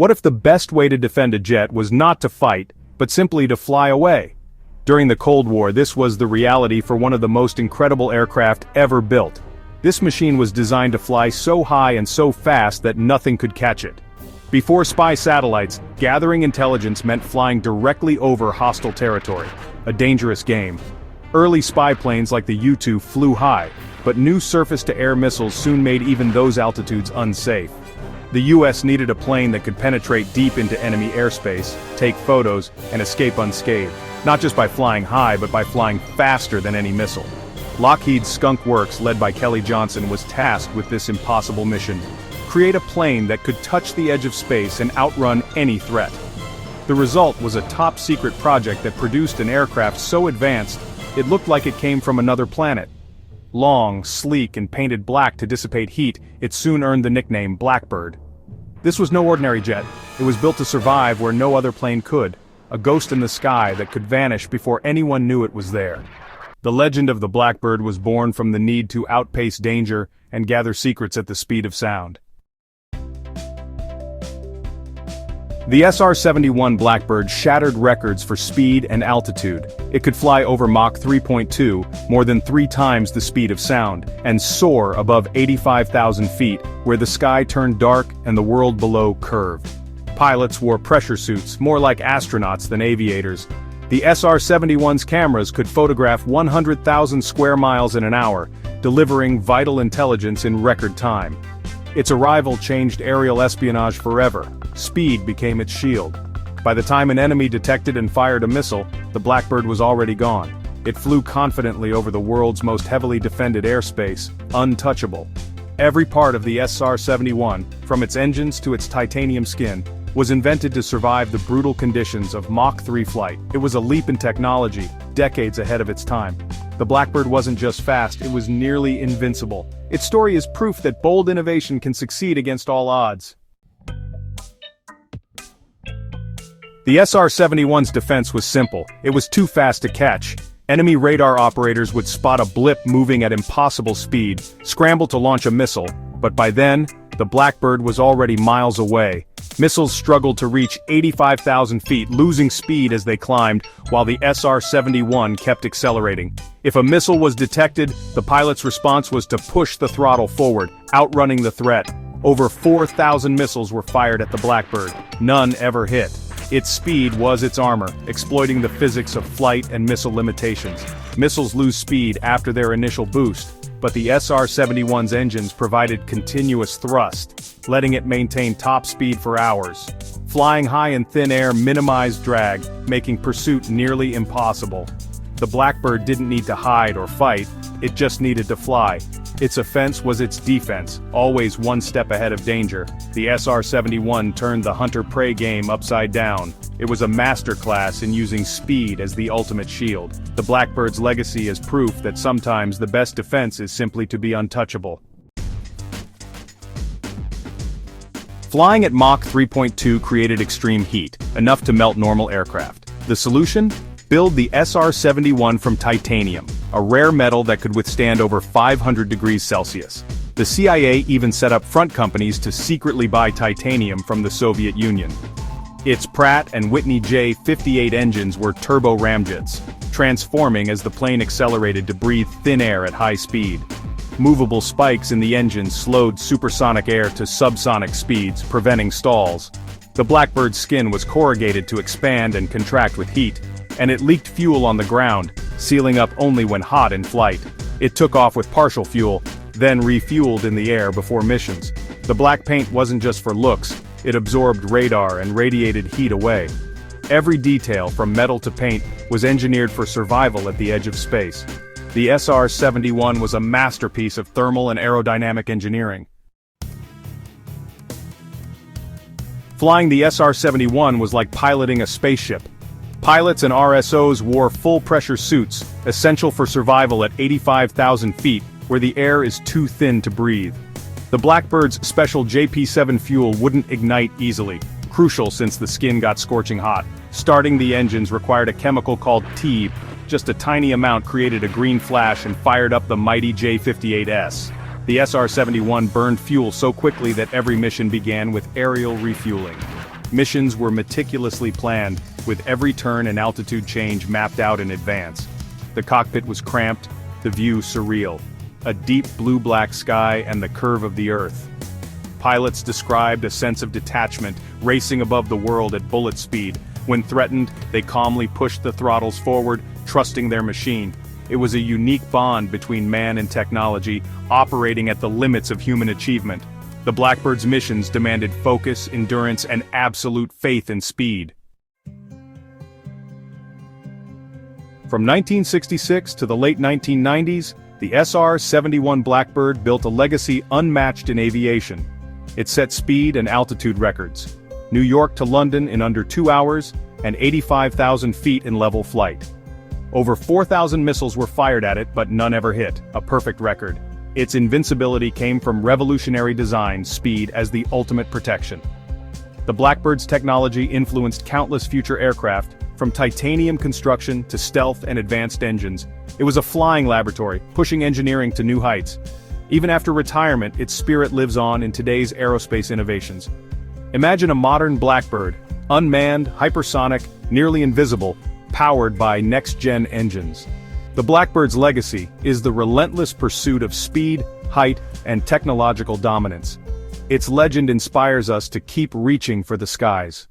What if the best way to defend a jet was not to fight, but simply to fly away? During the Cold War, this was the reality for one of the most incredible aircraft ever built. This machine was designed to fly so high and so fast that nothing could catch it. Before spy satellites, gathering intelligence meant flying directly over hostile territory, a dangerous game. Early spy planes like the U-2 flew high, but new surface-to-air missiles soon made even those altitudes unsafe. The US needed a plane that could penetrate deep into enemy airspace, take photos, and escape unscathed, not just by flying high but by flying faster than any missile. Lockheed's Skunk Works, led by Kelly Johnson, was tasked with this impossible mission: create a plane that could touch the edge of space and outrun any threat. The result was a top-secret project that produced an aircraft so advanced, it looked like it came from another planet. Long, sleek, and painted black to dissipate heat, it soon earned the nickname Blackbird. This was no ordinary jet. It was built to survive where no other plane could, a ghost in the sky that could vanish before anyone knew it was there. The legend of the Blackbird was born from the need to outpace danger and gather secrets at the speed of sound. The SR-71 Blackbird shattered records for speed and altitude. It could fly over Mach 3.2, more than 3 times the speed of sound, and soar above 85,000 feet, where the sky turned dark and the world below curved. Pilots wore pressure suits, more like astronauts than aviators. The SR-71's cameras could photograph 100,000 square miles in an hour, delivering vital intelligence in record time. Its arrival changed aerial espionage forever. Speed became its shield. By the time an enemy detected and fired a missile, the Blackbird was already gone. It flew confidently over the world's most heavily defended airspace, untouchable. Every part of the SR-71, from its engines to its titanium skin, was invented to survive the brutal conditions of Mach 3 flight. It was a leap in technology, decades ahead of its time. The Blackbird wasn't just fast, it was nearly invincible. Its story is proof that bold innovation can succeed against all odds. The SR-71's defense was simple. It was too fast to catch. Enemy radar operators would spot a blip moving at impossible speed, scramble to launch a missile, but by then, the Blackbird was already miles away. Missiles struggled to reach 85,000 feet, losing speed as they climbed, while the SR-71 kept accelerating. If a missile was detected, the pilot's response was to push the throttle forward, outrunning the threat. Over 4,000 missiles were fired at the Blackbird. None ever hit. Its speed was its armor, exploiting the physics of flight and missile limitations. Missiles lose speed after their initial boost, but the SR-71's engines provided continuous thrust, letting it maintain top speed for hours. Flying high in thin air minimized drag, making pursuit nearly impossible. The Blackbird didn't need to hide or fight, it just needed to fly. Its offense was its defense, always one step ahead of danger. The SR-71 turned the hunter-prey game upside down. It was a masterclass in using speed as the ultimate shield. The Blackbird's legacy is proof that sometimes the best defense is simply to be untouchable. Flying at Mach 3.2 created extreme heat, enough to melt normal aircraft. The solution? Build the SR-71 from titanium, a rare metal that could withstand over 500 degrees Celsius. The CIA even set up front companies to secretly buy titanium from the Soviet Union. Its Pratt & Whitney J58 engines were turbo ramjets, transforming as the plane accelerated to breathe thin air at high speed. Movable spikes in the engine slowed supersonic air to subsonic speeds, preventing stalls. The Blackbird's skin was corrugated to expand and contract with heat, and it leaked fuel on the ground, sealing up only when hot in flight. It took off with partial fuel, then refueled in the air before missions. The black paint wasn't just for looks, it absorbed radar and radiated heat away. Every detail, from metal to paint, was engineered for survival at the edge of space. The SR-71 was a masterpiece of thermal and aerodynamic engineering. Flying the SR-71 was like piloting a spaceship. Pilots and RSOs wore full-pressure suits, essential for survival at 85,000 feet, where the air is too thin to breathe. The Blackbird's special JP7 fuel wouldn't ignite easily, crucial since the skin got scorching hot. Starting the engines required a chemical called TEEB. Just a tiny amount created a green flash and fired up the mighty J58S. The SR-71 burned fuel so quickly that every mission began with aerial refueling. Missions were meticulously planned, with every turn and altitude change mapped out in advance. The cockpit was cramped, the view surreal. A deep blue-black sky and the curve of the Earth. Pilots described a sense of detachment, racing above the world at bullet speed. When threatened, they calmly pushed the throttles forward, trusting their machine. It was a unique bond between man and technology, operating at the limits of human achievement. The Blackbird's missions demanded focus, endurance, and absolute faith in speed. From 1966 to the late 1990s, the SR-71 Blackbird built a legacy unmatched in aviation. It set speed and altitude records. New York to London in under 2 hours, and 85,000 feet in level flight. Over 4,000 missiles were fired at it, but none ever hit, a perfect record. Its invincibility came from revolutionary design, speed as the ultimate protection. The Blackbird's technology influenced countless future aircraft, from titanium construction to stealth and advanced engines. It was a flying laboratory, pushing engineering to new heights. Even after retirement, its spirit lives on in today's aerospace innovations. Imagine a modern Blackbird, unmanned, hypersonic, nearly invisible, powered by next-gen engines. The Blackbird's legacy is the relentless pursuit of speed, height, and technological dominance. Its legend inspires us to keep reaching for the skies.